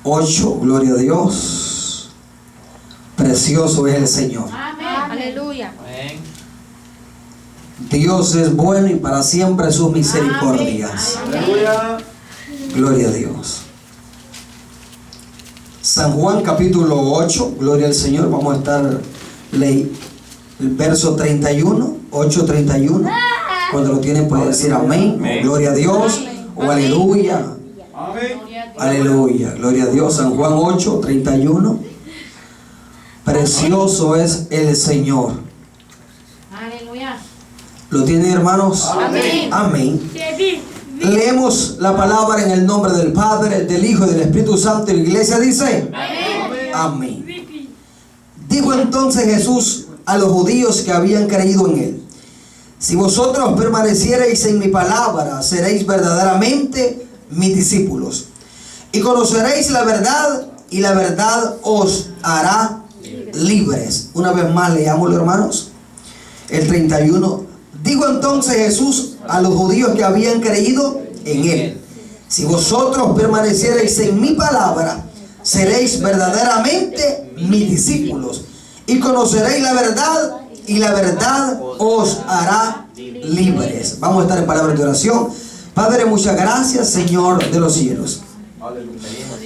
8. Gloria a Dios. Precioso es el Señor. Amén. Aleluya. Amén. Dios es bueno y para siempre sus misericordias. Aleluya. Gloria a Dios. San Juan capítulo 8. Gloria al Señor. Vamos a estar leyendo el verso 31. 8:31. Cuando lo tienen puede decir amén. Amén. Gloria a Dios. O aleluya. Amén. Aleluya. Gloria a Dios. San Juan 8:31. Precioso es el Señor. Aleluya. ¿Lo tienen, hermanos? Amén. Amén. Leemos la palabra en el nombre del Padre, del Hijo y del Espíritu Santo. Y la iglesia dice Amén. amén. Dijo entonces Jesús a los judíos que habían creído en él: si vosotros permaneciereis en mi palabra, seréis verdaderamente mis discípulos, y conoceréis la verdad, y la verdad os hará libres. Una vez más leámoslo, hermanos. El 31. Dijo entonces Jesús a los judíos que habían creído en él: si vosotros permaneciereis en mi palabra, seréis verdaderamente mis discípulos, y conoceréis la verdad, y la verdad os hará libres. Vamos a estar en palabras de oración. Padre, muchas gracias, Señor de los cielos.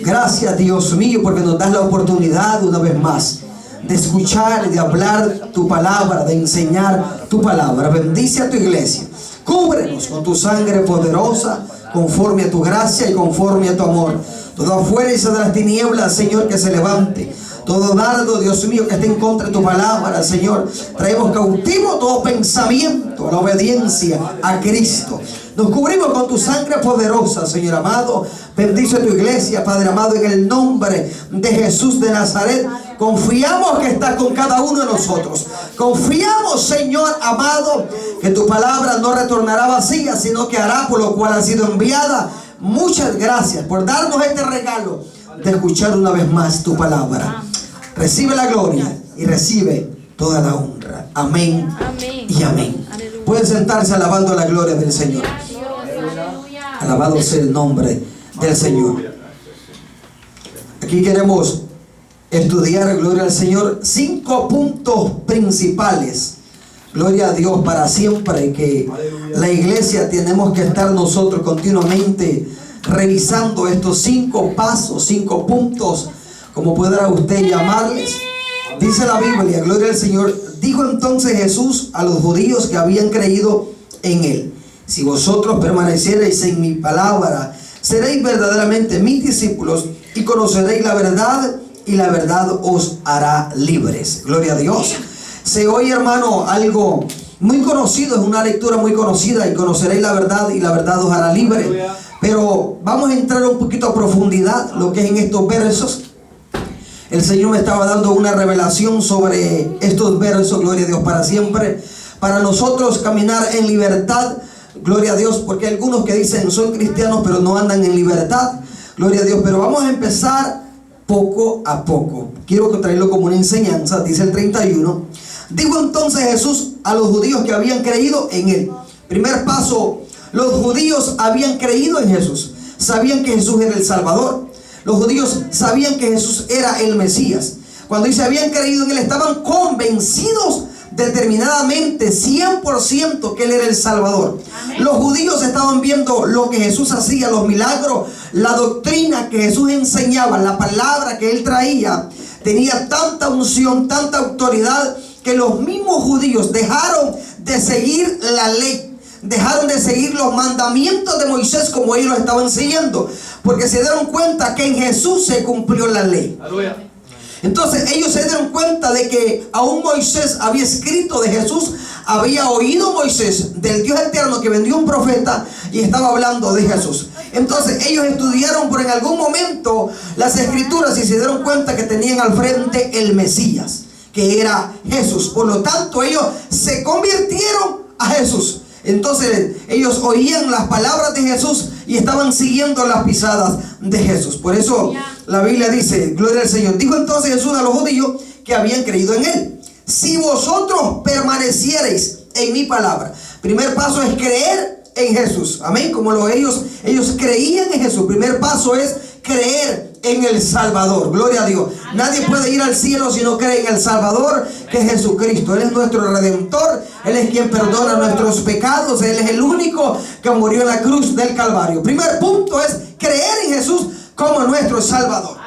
Gracias, Dios mío, porque nos das la oportunidad una vez más de escuchar y de hablar tu palabra, de enseñar tu palabra. Bendice a tu iglesia. Cúbrenos con tu sangre poderosa, conforme a tu gracia y conforme a tu amor. Toda fuerza de las tinieblas, Señor, que se levante. Todo dardo, Dios mío, que esté en contra de tu palabra, Señor. Traemos cautivo todo pensamiento a la obediencia a Cristo. Nos cubrimos con tu sangre poderosa, Señor amado. Bendice tu iglesia, Padre amado, en el nombre de Jesús de Nazaret. Confiamos que estás con cada uno de nosotros. Confiamos, Señor amado, que tu palabra no retornará vacía, sino que hará por lo cual ha sido enviada. Muchas gracias por darnos este regalo de escuchar una vez más tu palabra. Recibe la gloria y recibe toda la honra. Amén, Amén. y amén. Aleluya. Pueden sentarse alabando la gloria del Señor. Aleluya. Alabado sea el nombre del Señor. Aquí queremos estudiar, gloria al Señor, 5 puntos principales. Gloria a Dios para siempre. Y que la iglesia tenemos que estar nosotros continuamente revisando estos 5 pasos, 5 puntos, como pueda usted llamarles. Dice la Biblia, gloria al Señor: dijo entonces Jesús a los judíos que habían creído en él: si vosotros permaneciereis en mi palabra, seréis verdaderamente mis discípulos, y conoceréis la verdad, y la verdad os hará libres. Gloria a Dios. Se oye, hermano, algo muy conocido, es una lectura muy conocida: y conoceréis la verdad, y la verdad os hará libres. Pero vamos a entrar un poquito a profundidad lo que es en estos versos. El Señor me estaba dando una revelación sobre estos versos, gloria a Dios para siempre, para nosotros caminar en libertad, gloria a Dios, porque hay algunos que dicen son cristianos pero no andan en libertad, gloria a Dios. Pero vamos a empezar poco a poco. Quiero traerlo como una enseñanza. Dice el 31: dijo entonces Jesús a los judíos que habían creído en él. Primer paso: los judíos habían creído en Jesús. Sabían que Jesús era el Salvador. Los judíos sabían que Jesús era el Mesías. Cuando dice habían creído en él, estaban convencidos determinadamente, 100%, que él era el Salvador. Amén. Los judíos estaban viendo lo que Jesús hacía, los milagros, la doctrina que Jesús enseñaba, la palabra que él traía. Tenía tanta unción, tanta autoridad, que los mismos judíos dejaron de seguir la ley. Dejaron de seguir los mandamientos de Moisés como ellos lo estaban siguiendo, porque se dieron cuenta que en Jesús se cumplió la ley. Aleluya. Entonces ellos se dieron cuenta de que aún Moisés había escrito de Jesús, había oído Moisés del Dios eterno que vendió un profeta y estaba hablando de Jesús. Entonces ellos estudiaron por en algún momento las escrituras y se dieron cuenta que tenían al frente el Mesías, que era Jesús. Por lo tanto ellos se convirtieron a Jesús. Entonces ellos oían las palabras de Jesús y estaban siguiendo las pisadas de Jesús. Por eso la Biblia dice, gloria al Señor: dijo entonces Jesús a los judíos que habían creído en él: si vosotros permaneciereis en mi palabra. Primer paso es creer en Jesús. Amén. Como ellos creían en Jesús. Primer paso es creer en el Salvador. Gloria a Dios. Nadie puede ir al cielo si no cree en el Salvador, que es Jesucristo. Él es nuestro Redentor. Él es quien perdona nuestros pecados. Él es el único que murió en la cruz del Calvario. Primer punto es creer en Jesús como nuestro Salvador.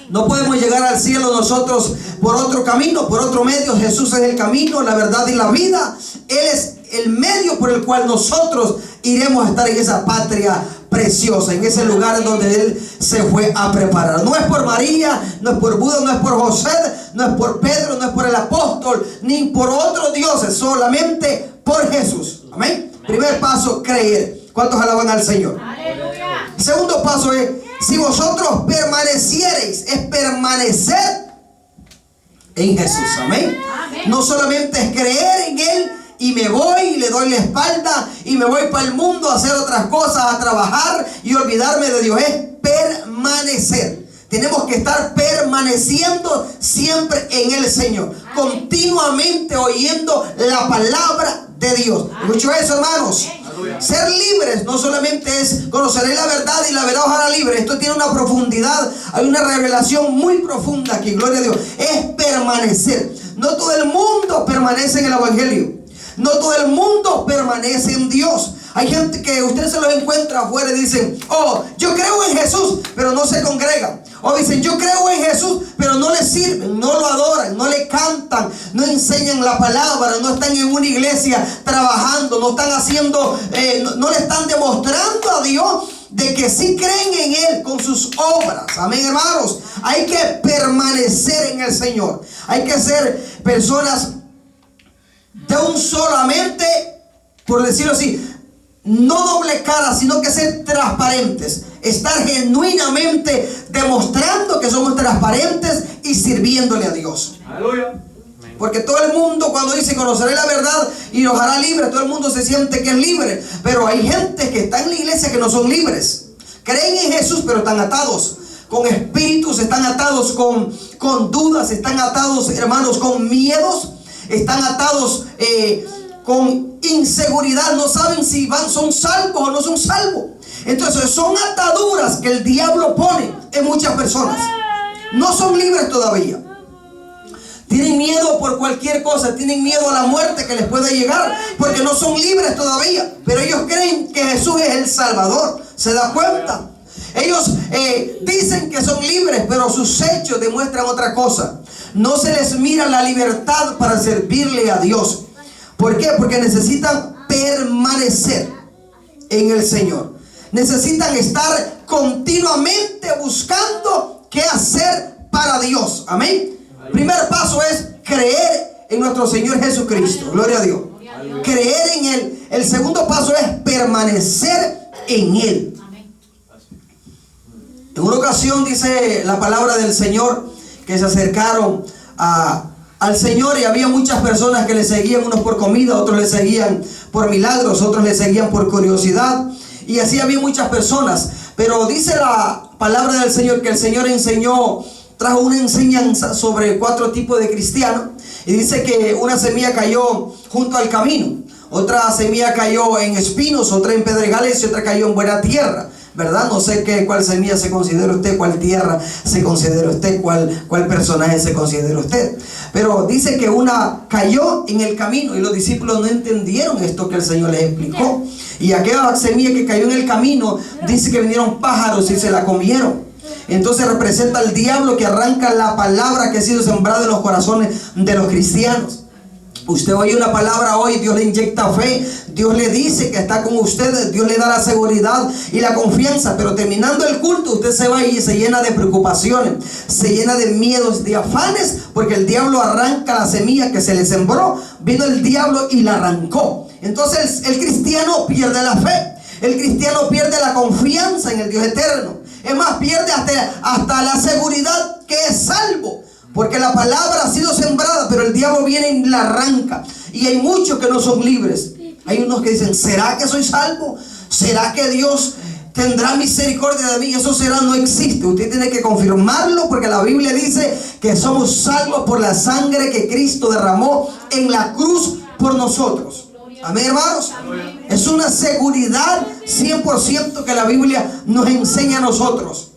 No podemos llegar al cielo nosotros por otro camino, por otro medio. Jesús es el camino, la verdad y la vida. Él es el medio por el cual nosotros iremos a estar en esa patria preciosa, en ese lugar donde Él se fue a preparar. No es por María, no es por Buda, no es por José, no es por Pedro, no es por el apóstol, ni por otros dioses, solamente por Jesús. Amén. Primer paso, creer. ¿Cuántos alaban al Señor? Aleluya. Segundo paso es, si vosotros permaneciereis, es permanecer en Jesús. Amén. No solamente es creer en Él y me voy y le doy la espalda y me voy para el mundo a hacer otras cosas, a trabajar y olvidarme de Dios. Es permanecer. Tenemos que estar permaneciendo siempre en el Señor, continuamente oyendo la palabra de Dios. ¿Escuchó eso, hermanos? Ser libres no solamente es conoceré la verdad y la verdad os hará libre. Esto tiene una profundidad, hay una revelación muy profunda aquí, gloria a Dios. Es permanecer. No todo el mundo permanece en el Evangelio. No todo el mundo permanece en Dios. Hay gente que usted se los encuentra afuera y dicen, oh, yo creo en Jesús, pero no se congregan. O dicen, yo creo en Jesús, pero no le sirven, no lo adoran, no le cantan, no enseñan la palabra, no están en una iglesia trabajando, no están haciendo, no le están demostrando a Dios de que sí creen en Él con sus obras. Amén, hermanos. Hay que permanecer en el Señor. Hay que ser personas de un solamente, por decirlo así, no doble cara, sino que ser transparentes. Estar genuinamente demostrando que somos transparentes y sirviéndole a Dios. Aleluya. Porque todo el mundo cuando dice conoceré la verdad y nos hará libre, todo el mundo se siente que es libre. Pero hay gente que está en la iglesia que no son libres. Creen en Jesús pero están atados con espíritus, están atados con dudas, están atados, hermanos, con miedos, están atados con inseguridad, no saben si son salvos o no son salvos. Entonces son ataduras que el diablo pone en muchas personas. No son libres todavía. Tienen miedo por cualquier cosa, tienen miedo a la muerte que les pueda llegar, porque no son libres todavía. Pero ellos creen que Jesús es el Salvador. ¿Se da cuenta? Ellos dicen que son libres, pero sus hechos demuestran otra cosa. No se les mira la libertad para servirle a Dios. ¿Por qué? Porque necesitan permanecer en el Señor. Necesitan estar continuamente buscando qué hacer para Dios. Amén. Primer paso es creer en nuestro Señor Jesucristo. Gloria a Dios. Creer en Él. El segundo paso es permanecer en Él. En una ocasión dice la palabra del Señor que se acercaron al Señor y había muchas personas que le seguían, unos por comida, otros le seguían por milagros, otros le seguían por curiosidad. Y así había muchas personas. Pero dice la palabra del Señor que el Señor trajo una enseñanza sobre 4 tipos de cristianos. Y dice que una semilla cayó junto al camino, otra semilla cayó en espinos, otra en pedregales y otra cayó en buena tierra. ¿Verdad? No sé cuál semilla se considera usted, cuál tierra se considera usted, cuál personaje se considera usted. Pero dice que una cayó en el camino y los discípulos no entendieron esto que el Señor les explicó. Y aquella semilla que cayó en el camino, dice que vinieron pájaros y se la comieron. Entonces representa al diablo que arranca la palabra que ha sido sembrada en los corazones de los cristianos. Usted oye una palabra hoy, Dios le inyecta fe, Dios le dice que está con ustedes, Dios le da la seguridad y la confianza, pero terminando el culto usted se va y se llena de preocupaciones, se llena de miedos, de afanes, porque el diablo arranca la semilla que se le sembró. Vino el diablo y la arrancó. Entonces el cristiano pierde la fe, el cristiano pierde la confianza en el Dios eterno. Es más, pierde hasta la seguridad que es salvo. Porque la palabra ha sido sembrada, pero el diablo viene y la arranca. Y hay muchos que no son libres. Hay unos que dicen, ¿será que soy salvo? ¿Será que Dios tendrá misericordia de mí? Eso no existe. Usted tiene que confirmarlo, porque la Biblia dice que somos salvos por la sangre que Cristo derramó en la cruz por nosotros. Amén, hermanos. Es una seguridad 100% que la Biblia nos enseña a nosotros.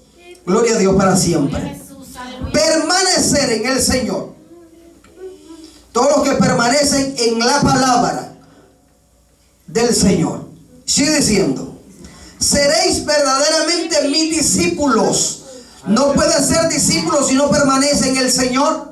Gloria a Dios para siempre. Jesús, aleluya. Permanecer en el Señor. Todos los que permanecen en la palabra del Señor. Sigue diciendo: seréis verdaderamente mis discípulos. No puede ser discípulo si no permanece en el Señor.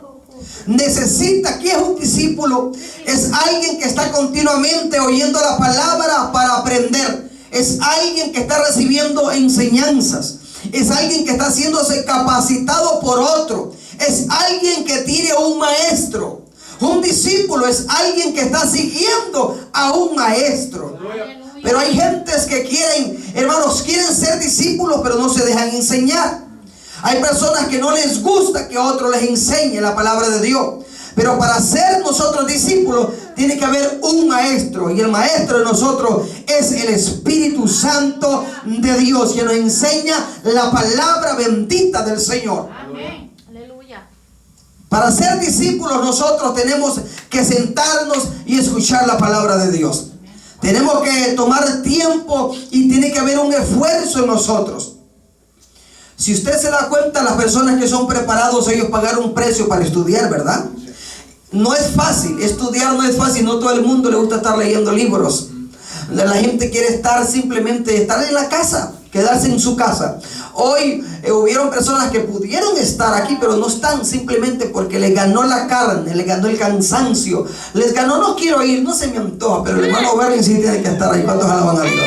Necesita, ¿qué es un discípulo? Es alguien que está continuamente oyendo la palabra para aprender. Es alguien que está recibiendo enseñanzas. Es alguien que está haciéndose capacitado por otro. Es alguien que tiene un maestro. Un discípulo es alguien que está siguiendo a un maestro. Pero hay gentes que quieren, hermanos, quieren ser discípulos, pero no se dejan enseñar. Hay personas que no les gusta que otro les enseñe la palabra de Dios. Pero para ser nosotros discípulos tiene que haber un maestro. Y el maestro de nosotros es el Espíritu Santo de Dios, que nos enseña la palabra bendita del Señor. Amén. Aleluya. Para ser discípulos nosotros tenemos que sentarnos y escuchar la palabra de Dios. Tenemos que tomar tiempo y tiene que haber un esfuerzo en nosotros. Si usted se da cuenta, las personas que son preparados, ellos pagaron un precio para estudiar, ¿verdad? No es fácil, estudiar no es fácil, no todo el mundo le gusta estar leyendo libros. La gente quiere estar simplemente, estar en la casa, quedarse en su casa. Hoy hubieron personas que pudieron estar aquí, pero no están simplemente porque les ganó la carne, les ganó el cansancio, les ganó, no quiero ir, no se me antoja, pero el hermano Berlin sí tiene que estar ahí. ¿Cuántos alaban a Dios?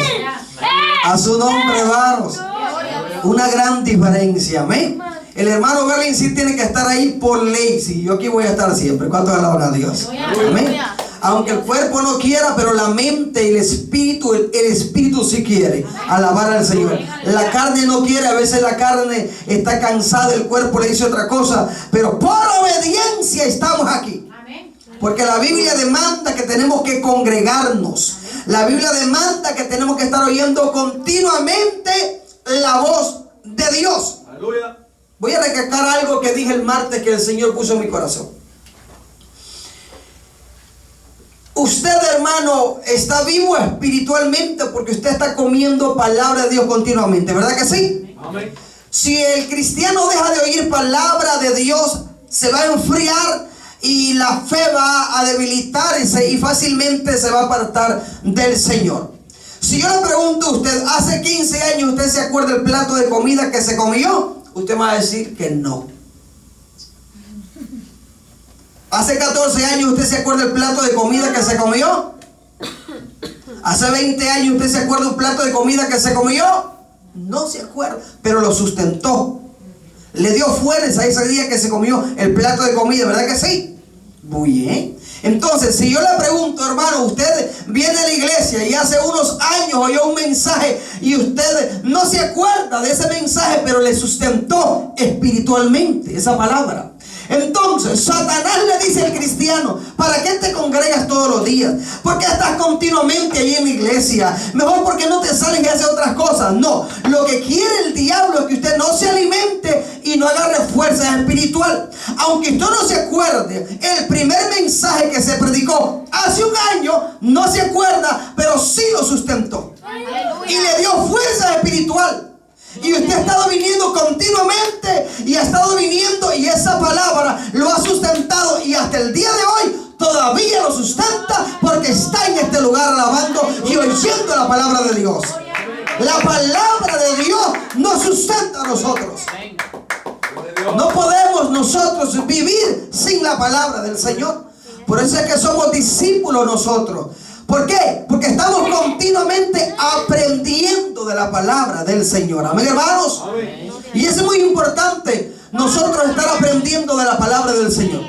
A su nombre, hermanos. Una gran diferencia, amén. El hermano Berlin sí tiene que estar ahí por ley. Sí, yo aquí voy a estar siempre. ¿Cuántos alaban a Dios? Amén. Aunque el cuerpo no quiera, pero la mente y el espíritu sí quiere alabar al Señor. La carne no quiere, a veces la carne está cansada, el cuerpo le dice otra cosa, pero por obediencia estamos aquí. Porque la Biblia demanda que tenemos que congregarnos. La Biblia demanda que tenemos que estar oyendo continuamente la voz de Dios. Aleluya. Voy a recalcar algo que dije el martes que el Señor puso en mi corazón. Usted, hermano, está vivo espiritualmente porque usted está comiendo palabra de Dios continuamente, ¿verdad que sí? Amén. Si el cristiano deja de oír palabra de Dios, se va a enfriar y la fe va a debilitarse y fácilmente se va a apartar del Señor. Si yo le pregunto a usted, hace 15 años usted se acuerda del plato de comida que se comió, usted me va a decir que no. Hace 14 años usted se acuerda del plato de comida que se comió. Hace 20 años usted se acuerda del plato de comida que se comió. No se acuerda, pero lo sustentó. Le dio fuerza ese día que se comió el plato de comida, ¿verdad que sí? Muy bien. Entonces, si yo le pregunto, hermano, usted viene a la iglesia y hace unos años oyó un mensaje y usted no se acuerda de ese mensaje, pero le sustentó espiritualmente esa palabra. Entonces, Satanás le dice al cristiano: ¿para qué te congregas todos los días? ¿Por qué estás continuamente ahí en la iglesia? Mejor porque no te sales y haces otras cosas. No, lo que quiere el diablo es que usted no se alimente y no agarre fuerza espiritual. Aunque usted no se acuerde, el primer mensaje que se predicó hace un año, no se acuerda, pero sí lo sustentó. Y le dio fuerza espiritual. Y usted ha estado viniendo continuamente y ha estado viniendo y esa palabra lo ha sustentado y hasta el día de hoy todavía lo sustenta porque está en este lugar alabando y oyendo la palabra de Dios. La palabra de Dios nos sustenta a nosotros. No podemos nosotros vivir sin la palabra del Señor. Por eso es que somos discípulos nosotros. ¿Por qué? Porque estamos continuamente aprendiendo de la palabra del Señor. Amén, hermanos. Amén. Y eso es muy importante, nosotros estar aprendiendo de la palabra del Señor.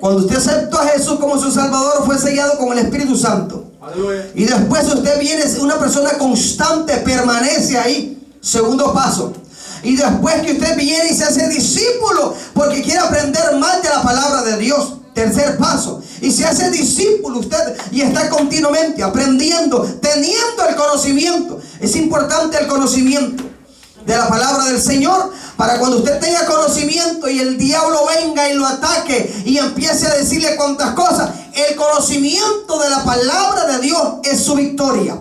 Cuando usted aceptó a Jesús como su Salvador, fue sellado con el Espíritu Santo. Aleluya. Y después usted viene, una persona constante, permanece ahí. Segundo paso. Y después que usted viene y se hace discípulo porque quiere aprender más de la palabra de Dios. Tercer paso. Y se hace discípulo usted y está continuamente aprendiendo, teniendo el conocimiento. Es importante el conocimiento de la palabra del Señor, para cuando usted tenga conocimiento y el diablo venga y lo ataque y empiece a decirle cuantas cosas, el conocimiento de la palabra de Dios es su victoria.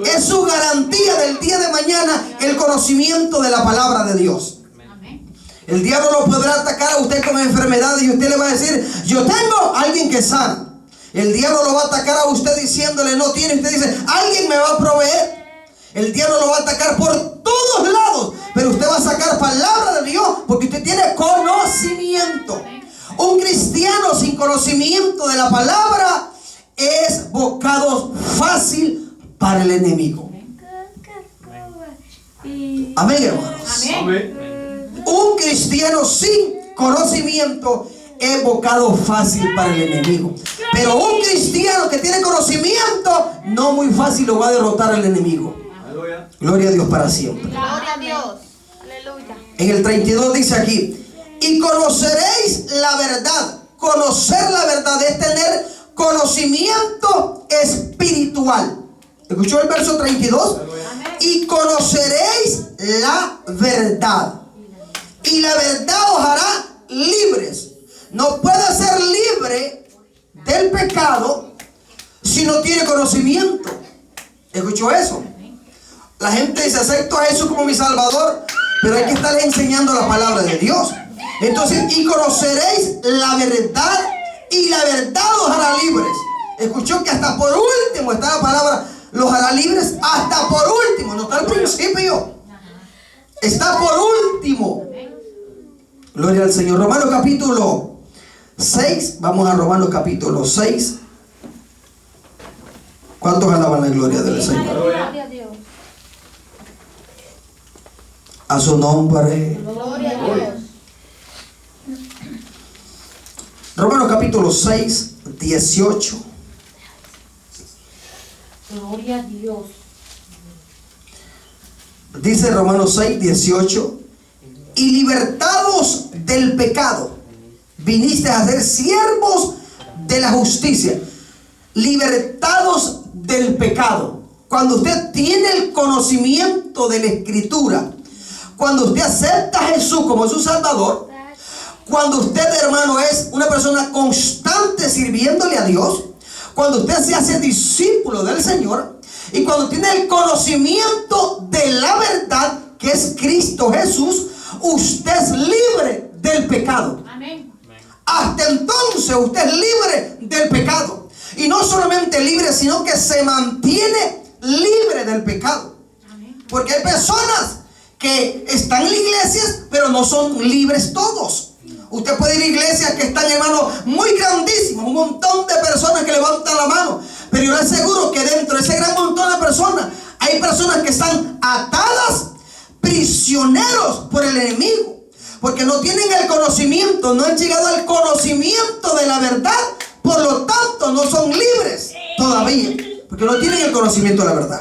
Es su garantía del día de mañana, el conocimiento de la palabra de Dios. El diablo lo podrá atacar a usted con enfermedades y usted le va a decir, yo tengo a alguien que sana. El diablo lo va a atacar a usted diciéndole, no tiene. Usted dice, alguien me va a proveer. El diablo lo va a atacar por todos lados, pero usted va a sacar palabra de Dios porque usted tiene conocimiento. Un cristiano sin conocimiento de la palabra es bocado fácil para el enemigo. Amén, hermanos. Amén. Un cristiano sin conocimiento es bocado fácil para el enemigo. Pero un cristiano que tiene conocimiento, no muy fácil lo va a derrotar al enemigo. Gloria a Dios para siempre. Gloria a Dios. Aleluya. En el 32 dice aquí, y conoceréis la verdad. Conocer la verdad es tener conocimiento espiritual. ¿Escuchó el verso 32? Y conoceréis la verdad. Y la verdad os hará libres. No puede ser libre del pecado si no tiene conocimiento. ¿Escuchó eso? La gente dice, acepto a Jesús como mi Salvador, pero hay que estar enseñando la palabra de Dios. Entonces, y conoceréis la verdad, y la verdad os hará libres. Escuchó que hasta por último está la palabra, los hará libres hasta por último, no está al principio. Está por último. Gloria al Señor. Romanos capítulo 6, vamos a Romanos capítulo 6. ¿Cuántos alaban la gloria del Señor? Gloria a Dios. A su nombre. Gloria a Dios. Romanos capítulo 6, 18. Gloria a Dios. Dice Romanos 6, 18. Y libertados del pecado, viniste a ser siervos de la justicia. Libertados del pecado. Cuando usted tiene el conocimiento de la Escritura, cuando usted acepta a Jesús como su Salvador, cuando usted, hermano, es una persona constante sirviéndole a Dios, cuando usted se hace discípulo del Señor y cuando tiene el conocimiento de la verdad que es Cristo Jesús, usted es libre del pecado. Amén. Hasta entonces usted es libre del pecado. Y no solamente libre, sino que se mantiene libre del pecado. Amén. Porque hay personas que están en iglesias, pero no son libres todos. Usted puede ir a iglesias que están, hermano, muy grandísimas, un montón de personas que levantan la mano. Pero yo le aseguro que dentro de ese gran montón de personas, hay personas que están atadas, prisioneros por el enemigo. Porque no tienen el conocimiento, no han llegado al conocimiento de la verdad. Por lo tanto, no son libres todavía. Porque no tienen el conocimiento de la verdad.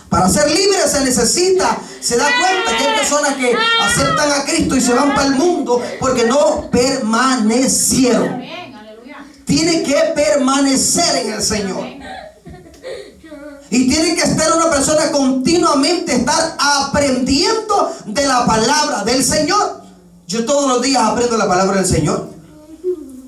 Para ser libres se necesita, se da cuenta que hay personas que aceptan a Cristo y se van para el mundo porque no permanecieron. Amén. Aleluya. Tiene que permanecer en el Señor. Y tiene que estar una persona continuamente estar aprendiendo de la palabra del Señor. Yo todos los días aprendo la palabra del Señor.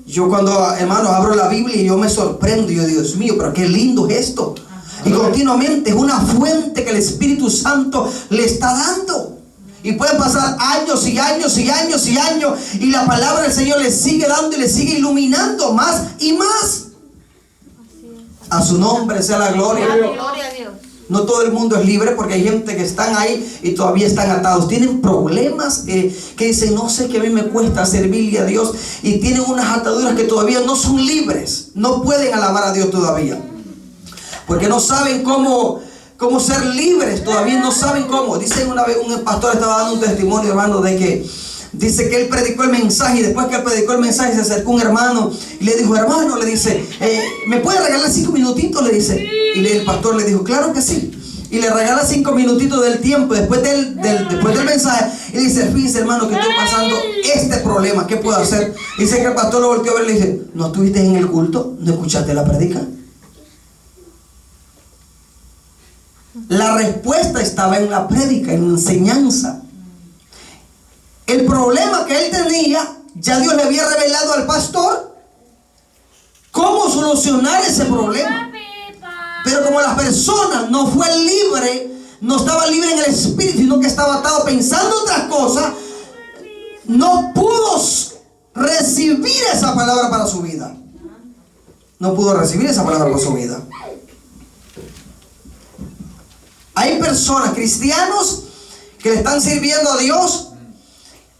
Yo cuando, hermanos, abro la Biblia y yo me sorprendo. Yo digo, Dios mío, pero qué lindo es esto. Y continuamente es una fuente que el Espíritu Santo le está dando. Y pueden pasar años y años y años y años, y la palabra del Señor le sigue dando y le sigue iluminando más y más. A su nombre sea la gloria. Gloria a Dios. No todo el mundo es libre, porque hay gente que están ahí y todavía están atados. Tienen problemas que dicen, no sé, que a mí me cuesta servirle a Dios. Y tienen unas ataduras que todavía no son libres. No pueden alabar a Dios todavía. Porque no saben cómo ser libres. Todavía no saben cómo. Dicen una vez, un pastor estaba dando un testimonio, hermano, de que dice que él predicó el mensaje, y después que él predicó el mensaje se acercó un hermano y le dijo, hermano, le dice, ¿me puede regalar 5 minutitos? Le dice. Y el pastor le dijo, claro que sí. Y le regala 5 minutitos del tiempo después del mensaje. Y le dice, fíjese, hermano, que estoy pasando este problema, ¿qué puedo hacer? Y dice que el pastor lo volteó a ver y le dice, ¿no estuviste en el culto? ¿No escuchaste la predica? La respuesta estaba en la prédica, en la enseñanza. El problema que él tenía, ya Dios le había revelado al pastor cómo solucionar ese problema. Pero como la persona no fue libre, no estaba libre en el espíritu, sino que estaba atado pensando otras cosas, no pudo recibir esa palabra para su vida. No pudo recibir esa palabra para su vida. Hay personas, cristianos, que le están sirviendo a Dios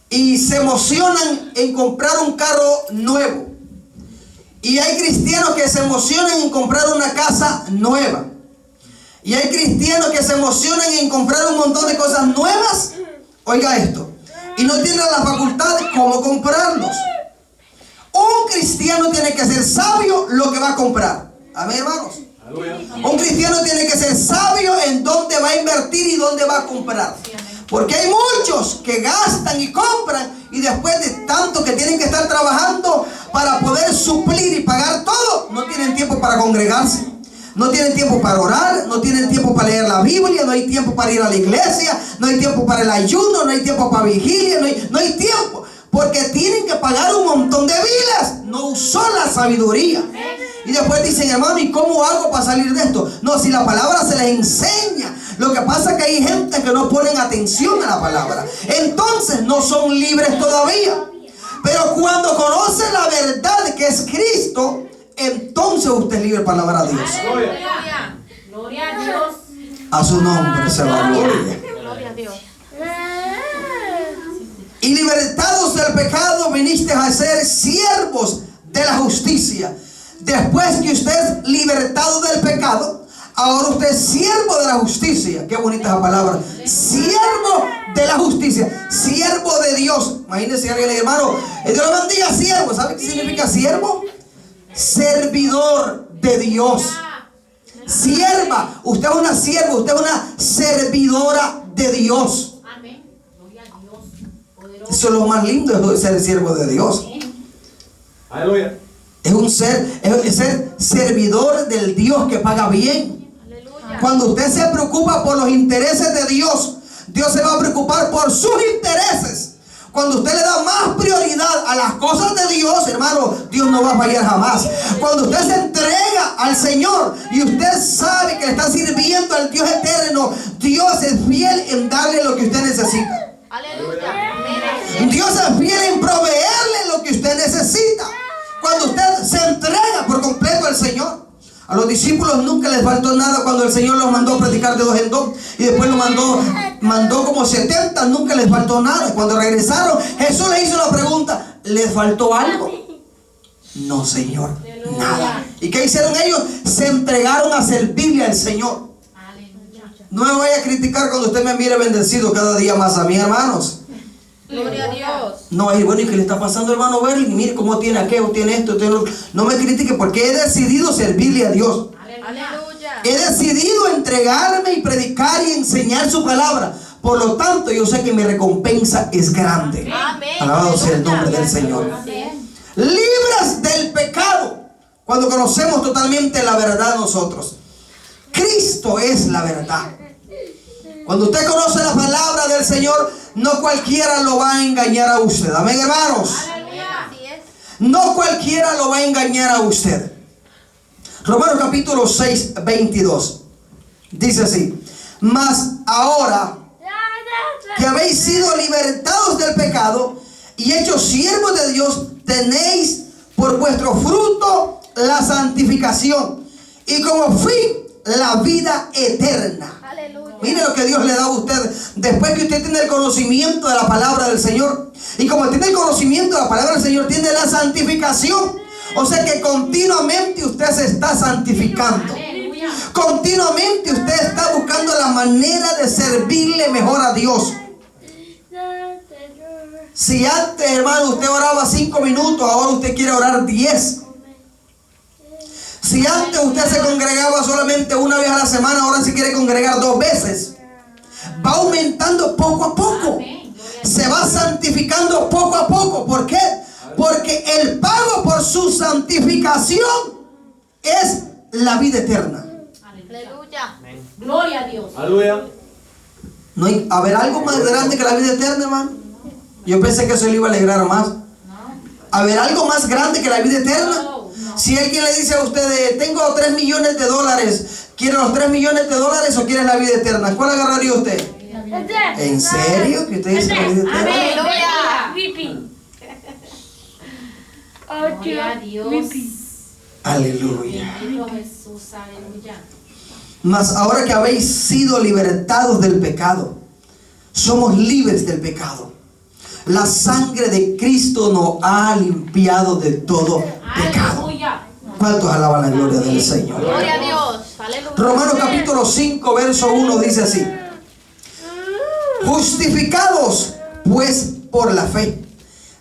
y se emocionan en comprar un carro nuevo. Y hay cristianos que se emocionan en comprar una casa nueva. Y hay cristianos que se emocionan en comprar un montón de cosas nuevas. Oiga esto. Y no tienen la facultad de cómo comprarlos. Un cristiano tiene que ser sabio lo que va a comprar. Amén, hermanos. Un cristiano tiene que ser sabio en dónde va a invertir y dónde va a comprar. Porque hay muchos que gastan y compran y después de tanto que tienen que estar trabajando para poder suplir y pagar todo, no tienen tiempo para congregarse. No tienen tiempo para orar, no tienen tiempo para leer la Biblia, no hay tiempo para ir a la iglesia, no hay tiempo para el ayuno, no hay tiempo para vigilia, no hay tiempo. Porque tienen que pagar un montón de biles. No usó la sabiduría. Y después dicen, hermano, ¿y cómo hago para salir de esto? No, si la palabra se les enseña. Lo que pasa es que hay gente que no ponen atención a la palabra. Entonces no son libres todavía. Pero cuando conocen la verdad que es Cristo, entonces usted es libre para alabar a Dios. Aleluya. Gloria a Dios. A su nombre se va gloria. Gloria a Dios. Y libertados del pecado, viniste a ser siervos de la justicia. Después que usted es libertado del pecado, ahora usted es siervo de la justicia. Qué bonita esa palabra. Siervo de la justicia. Siervo de Dios. Imagínense alguien, hermano, Dios lo bendiga, siervo. ¿Sabe qué significa siervo? Servidor de Dios. Sierva. Usted es una sierva, usted es una servidora de Dios. Amén. Gloria a Dios. Eso es lo más lindo de ser siervo de Dios. Aleluya. Es ser servidor del Dios que paga bien. Aleluya. Cuando usted se preocupa por los intereses de Dios, Dios se va a preocupar por sus intereses. Cuando usted le da más prioridad a las cosas de Dios, hermano, Dios no va a fallar jamás. Cuando usted se entrega al Señor y usted sabe que le está sirviendo al Dios eterno, Dios es fiel en darle lo que usted necesita. Aleluya. Dios es fiel en proveerle lo que usted necesita. Cuando usted se entrega por completo al Señor. A los discípulos nunca les faltó nada cuando el Señor los mandó a predicar de 2 en 2 y después los mandó como 70, nunca les faltó nada. Cuando regresaron, Jesús les hizo la pregunta, ¿les faltó algo? No, Señor, nada. ¿Y qué hicieron ellos? Se entregaron a servirle al Señor. Aleluya. No me vaya a criticar cuando usted me mire bendecido cada día más a mí, hermanos. Gloria a Dios. No, es bueno, ¿y qué le está pasando, hermano Berlin? Mire cómo tiene aquello, tiene esto, tiene lo... No me critique porque he decidido servirle a Dios. Aleluya. He decidido entregarme y predicar y enseñar su palabra. Por lo tanto, yo sé que mi recompensa es grande. Amén. Alabado sea el nombre del Señor. Amén. Libres del pecado. Cuando conocemos totalmente la verdad nosotros. Cristo es la verdad. Cuando usted conoce la palabra del Señor, no cualquiera lo va a engañar a usted. Amén, hermanos. Aleluya. Así es. No cualquiera lo va a engañar a usted. Romanos capítulo 6, 22. Dice así: mas ahora que habéis sido libertados del pecado y hechos siervos de Dios, tenéis por vuestro fruto la santificación y como fin la vida eterna. Aleluya. Mire lo que Dios le da a usted después que usted tiene el conocimiento de la palabra del Señor. Y como tiene el conocimiento de la palabra del Señor, tiene la santificación. O sea que continuamente usted se está santificando. Aleluya. Continuamente usted está buscando la manera de servirle mejor a Dios. Si antes, hermano, usted oraba 5 minutos, ahora usted quiere orar 10. Si antes usted se congregaba solamente una vez a la semana, ahora se quiere congregar 2 veces. Va aumentando poco a poco. Se va santificando poco a poco. ¿Por qué? Porque el pago por su santificación es la vida eterna. Aleluya. Gloria a Dios. Aleluya. ¿No hay haber algo más grande que la vida eterna, hermano? Yo pensé que eso le iba a alegrar más. ¿Haber algo más grande que la vida eterna? Si alguien le dice a usted, tengo 3 millones de dólares, ¿quiere los 3 millones de dólares o quiere la vida eterna? ¿Cuál agarraría usted? ¿En serio? ¿Que usted dice la vida eterna? Aleluya. Gloria a Dios. Aleluya. Bendito Jesús, aleluya. Mas ahora que habéis sido libertados del pecado, somos libres del pecado. La sangre de Cristo nos ha limpiado de todo pecado. ¿Cuántos alaban la gloria del Señor? Gloria a Dios. Aleluya. Romanos capítulo 5, verso 1 dice así: justificados pues por la fe,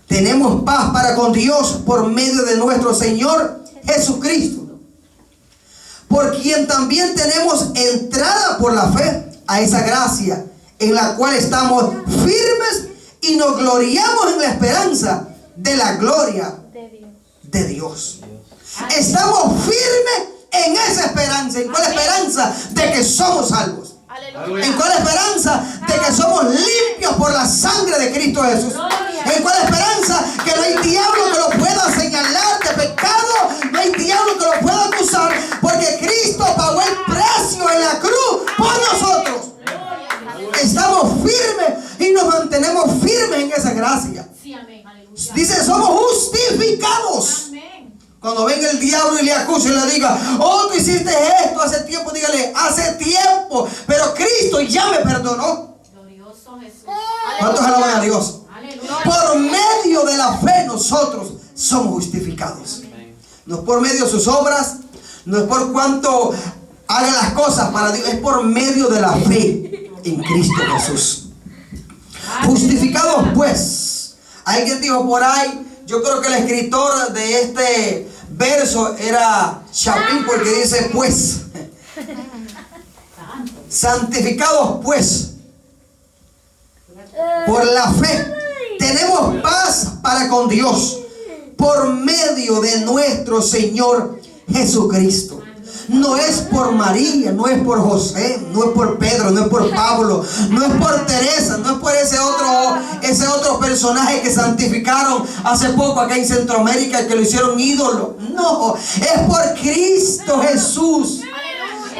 tenemos paz para con Dios por medio de nuestro Señor Jesucristo, por quien también tenemos entrada por la fe a esa gracia en la cual estamos firmes y nos gloriamos en la esperanza de la gloria de Dios. Estamos firmes en esa esperanza. ¿En cuál esperanza? De que somos salvos. Aleluya. ¿En cuál esperanza? De que somos limpios por la sangre de Cristo Jesús. ¿En cuál esperanza? Que no hay diablo que lo pueda señalar de pecado, no hay diablo que lo pueda acusar, porque Cristo pagó el precio en la cruz por nosotros. Estamos firmes y nos mantenemos firmes en esa gracia. Dice, somos justificados. Cuando venga el diablo y le acuse y le diga, oh, tú hiciste esto hace tiempo, dígale, hace tiempo, pero Cristo ya me perdonó. Glorioso Jesús. ¿Cuántos alaban a Dios? Aleluya. Por medio de la fe nosotros somos justificados. No es por medio de sus obras, no es por cuanto haga las cosas para Dios, es por medio de la fe en Cristo Jesús. Justificados pues. Alguien dijo por ahí, yo creo que el escritor de este verso era Chapín, porque dice pues. Santificados pues por la fe tenemos paz para con Dios por medio de nuestro Señor Jesucristo. No es por María, no es por José, no es por Pedro, no es por Pablo, no es por Teresa, no es por ese otro personaje que santificaron hace poco acá en Centroamérica, que lo hicieron ídolo. No, es por Cristo Jesús.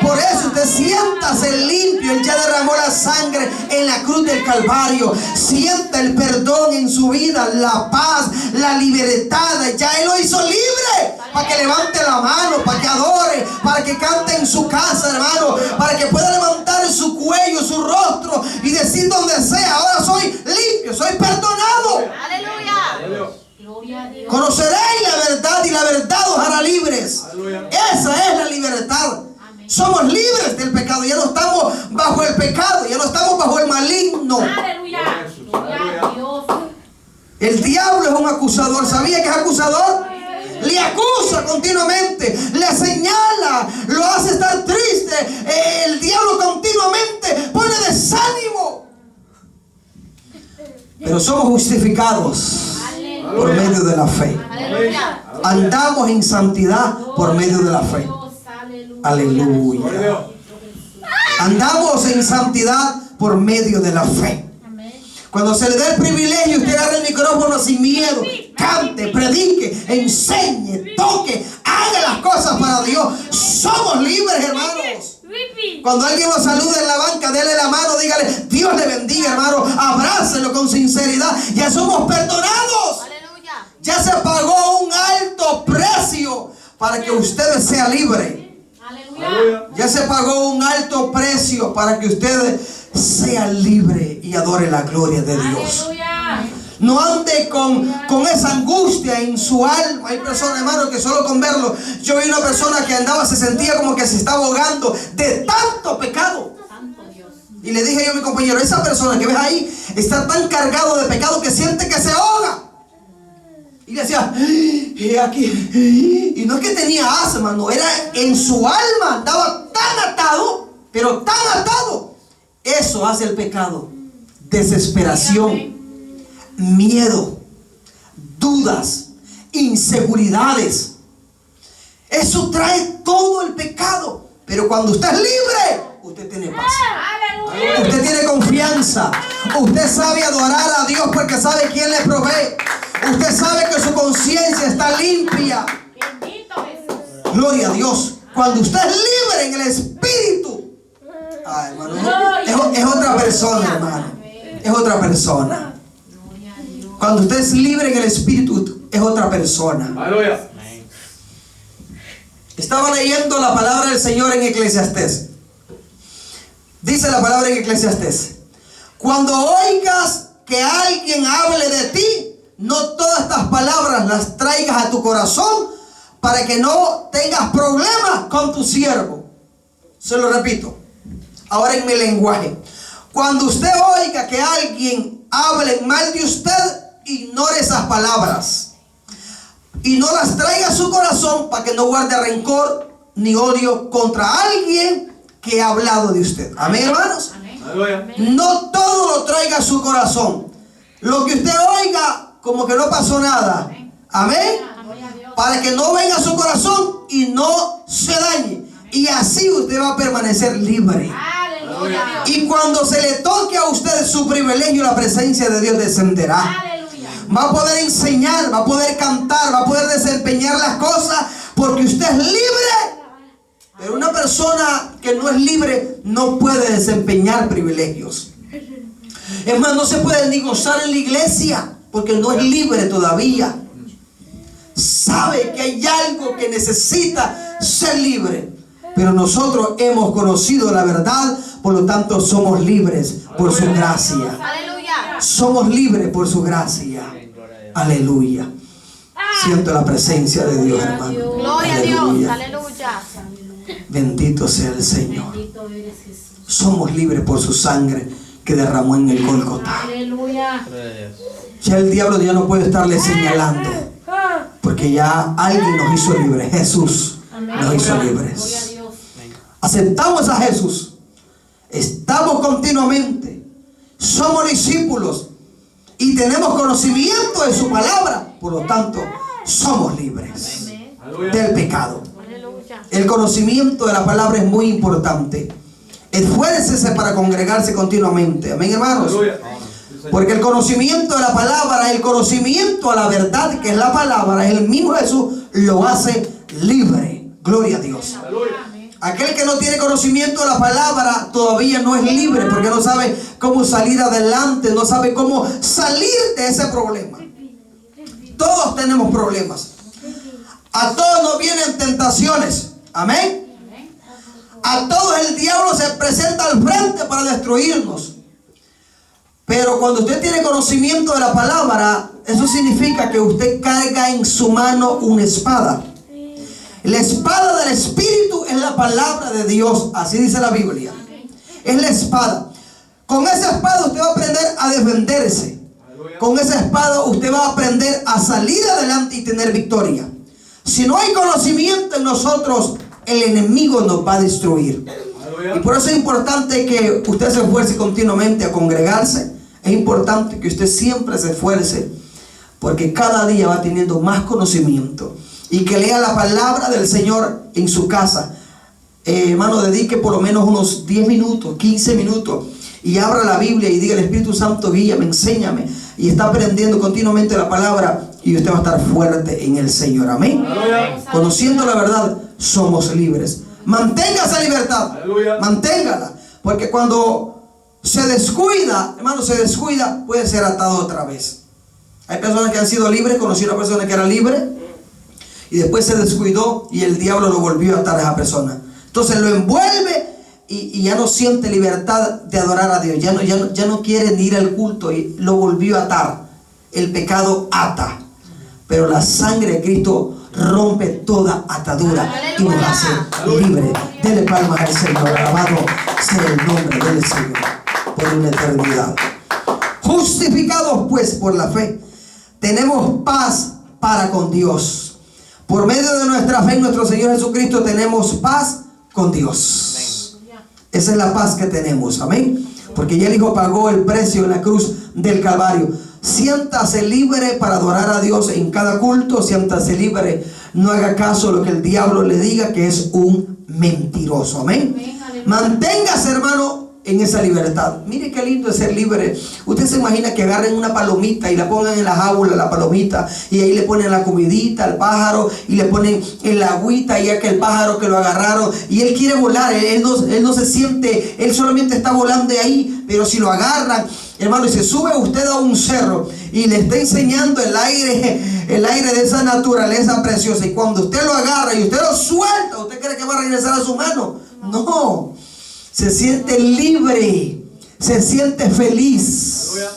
Por eso usted siéntase limpio. Él ya derramó la sangre en la cruz del Calvario. Sienta el perdón en su vida, la paz, la libertad. Ya Él lo hizo libre para que levante la mano, para que adore, para que cante en su casa, hermano, para que pueda levantar su cuello, su rostro y decir donde sea, ahora soy limpio, soy perdonado. Aleluya. Gloria a Dios. Conoceréis la verdad y la verdad os hará libres. Aleluya. Esa es la libertad. Somos libres del pecado. Ya no estamos bajo el pecado. Ya no estamos bajo el maligno. Aleluya. Gloria a Dios. El diablo es un acusador. ¿Sabía que es acusador? Le acusa continuamente. Le señala. Lo hace estar triste. El diablo continuamente pone desánimo. Pero somos justificados por medio de la fe. Aleluya. Andamos en santidad por medio de la fe. Aleluya. Andamos en santidad por medio de la fe. Cuando se le dé el privilegio, usted agarre el micrófono sin miedo, cante, predique, enseñe, toque, haga las cosas para Dios. Somos libres, hermanos. Cuando alguien lo salude en la banca, dele la mano, dígale, Dios le bendiga, hermano. Abrácelo con sinceridad. Ya somos perdonados. Aleluya. Ya se pagó un alto precio para que usted sea libre. Aleluya. Ya se pagó un alto precio para que usted sea libre y adore la gloria de Dios. Aleluya. No ande con esa angustia en su alma. Hay personas, hermano, que solo con verlo. Yo vi una persona que andaba, se sentía como que se estaba ahogando de tanto pecado. Santo Dios. Y le dije yo a mi compañero, esa persona que ves ahí está tan cargado de pecado que siente que se ahoga. Y le decía, aquí. Y no es que tenía asma, no, era en su alma, andaba tan atado, pero tan atado. Eso hace el pecado. Desesperación, miedo, dudas, inseguridades. Eso trae todo el pecado. Pero cuando usted es libre, usted tiene paz. Usted tiene confianza. Usted sabe adorar a Dios porque sabe quién le provee. Usted sabe que su conciencia está limpia. Bendito Jesús. Gloria a Dios. Cuando usted es libre en el espíritu, ay, hermano, es otra persona, hermano. Es otra persona. Gloria a Dios. Cuando usted es libre en el espíritu, es otra persona. Aleluya. Estaba leyendo la palabra del Señor en Eclesiastés. Dice la palabra en Eclesiastés: cuando oigas que alguien hable de ti, no todas estas palabras las traigas a tu corazón para que no tengas problemas con tu siervo. Se lo repito, ahora en mi lenguaje. Cuando usted oiga que alguien hable mal de usted, ignore esas palabras y no las traiga a su corazón para que no guarde rencor ni odio contra alguien que ha hablado de usted. Amén, hermanos. Aleluya. No todo lo traiga a su corazón. Lo que usted oiga, como que no pasó nada. Amén. Para que no venga a su corazón y no se dañe. Y así usted va a permanecer libre. Aleluya. Y cuando se le toque a usted su privilegio, la presencia de Dios descenderá. Aleluya. Va a poder enseñar, va a poder cantar, va a poder desempeñar las cosas porque usted es libre. Pero una persona que no es libre no puede desempeñar privilegios. Es más, no se puede ni gozar en la iglesia porque no es libre todavía. Sabe que hay algo que necesita ser libre. Pero nosotros hemos conocido la verdad, por lo tanto somos libres por su gracia. Aleluya. Somos libres por su gracia. Aleluya. Siento la presencia de Dios, hermano. Gloria a Dios. Aleluya. Aleluya. Bendito sea el Señor. Bendito eres Jesús. Somos libres por su sangre que derramó en el Gólgota. Aleluya. Ya el diablo ya no puede estarle señalando, porque ya alguien nos hizo libres. Jesús nos hizo Gloria a libres. Dios. Aceptamos a Jesús. Estamos continuamente. Somos discípulos y tenemos conocimiento de su palabra. Por lo tanto, somos libres del pecado. Aleluya. El conocimiento de la palabra es muy importante. Esfuércese para congregarse continuamente. Amén, hermanos. Aleluya. Porque el conocimiento de la palabra, el conocimiento a la verdad que es la palabra, el mismo Jesús lo hace libre. Gloria a Dios. Aleluya. Aquel que no tiene conocimiento de la palabra todavía no es libre porque no sabe cómo salir adelante, no sabe cómo salir de ese problema. Todos tenemos problemas. A todos nos vienen tentaciones. Amén. A todos el diablo se presenta al frente para destruirnos. Pero cuando usted tiene conocimiento de la palabra, eso significa que usted carga en su mano una espada. La espada del Espíritu es la palabra de Dios. Así dice la Biblia. Es la espada. Con esa espada usted va a aprender a defenderse. Con esa espada usted va a aprender a salir adelante y tener victoria. Si no hay conocimiento en nosotros, el enemigo nos va a destruir. Y por eso es importante que usted se esfuerce continuamente a congregarse. Es importante que usted siempre se esfuerce, porque cada día va teniendo más conocimiento. Y que lea la palabra del Señor en su casa. Hermano, dedique por lo menos unos 10 minutos, 15 minutos. Y abra la Biblia y diga: el Espíritu Santo, guíame, enséñame. Y está aprendiendo continuamente la palabra. Y usted va a estar fuerte en el Señor. Amén. Aleluya. Conociendo la verdad, somos libres. Mantenga esa libertad. Aleluya. Manténgala. Porque cuando se descuida, hermano, se descuida, puede ser atado otra vez. Hay personas que han sido libres. Conocí a una persona que era libre y después se descuidó y el diablo lo volvió a atar a esa persona. Entonces lo envuelve y ya no siente libertad de adorar a Dios. Ya no quiere ni ir al culto y lo volvió a atar. El pecado ata, pero la sangre de Cristo rompe toda atadura y nos hace libres. Dele palmas al Señor. Alabado sea el nombre del Señor por una eternidad. Justificados pues por la fe, tenemos paz para con Dios. Por medio de nuestra fe en nuestro Señor Jesucristo tenemos paz con Dios. Esa es la paz que tenemos. Amén. Porque ya el Hijo pagó el precio en la cruz del Calvario. Siéntase libre para adorar a Dios en cada culto. Siéntase libre. No haga caso a lo que el diablo le diga, que es un mentiroso. Amén. Manténgase, hermano, en esa libertad. Mire qué lindo es ser libre. Usted se imagina que agarren una palomita y la pongan en la jaula, la palomita, y ahí le ponen la comidita al pájaro y le ponen en la agüita, y ya que el pájaro que lo agarraron y él quiere volar, él no se siente, él solamente está volando de ahí. Pero si lo agarran, hermano, y se sube usted a un cerro y le está enseñando el aire el aire de esa naturaleza preciosa. Y cuando usted lo agarra y usted lo suelta, ¿usted cree que va a regresar a su mano? No. Se siente libre, se siente feliz. Aleluya.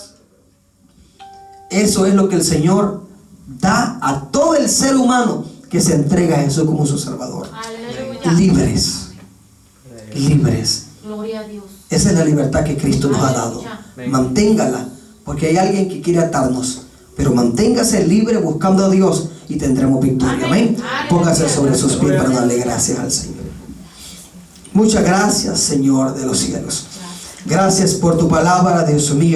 Eso es lo que el Señor da a todo el ser humano que se entrega a Jesús como su Salvador. Aleluya. Libres, libres. Gloria a Dios. Esa es la libertad que Cristo nos ha dado. Manténgala, porque hay alguien que quiere atarnos. Pero manténgase libre buscando a Dios y tendremos victoria. Amén. Póngase sobre sus pies para darle gracias al Señor. Muchas gracias, Señor de los cielos. Gracias por tu palabra, Dios mío.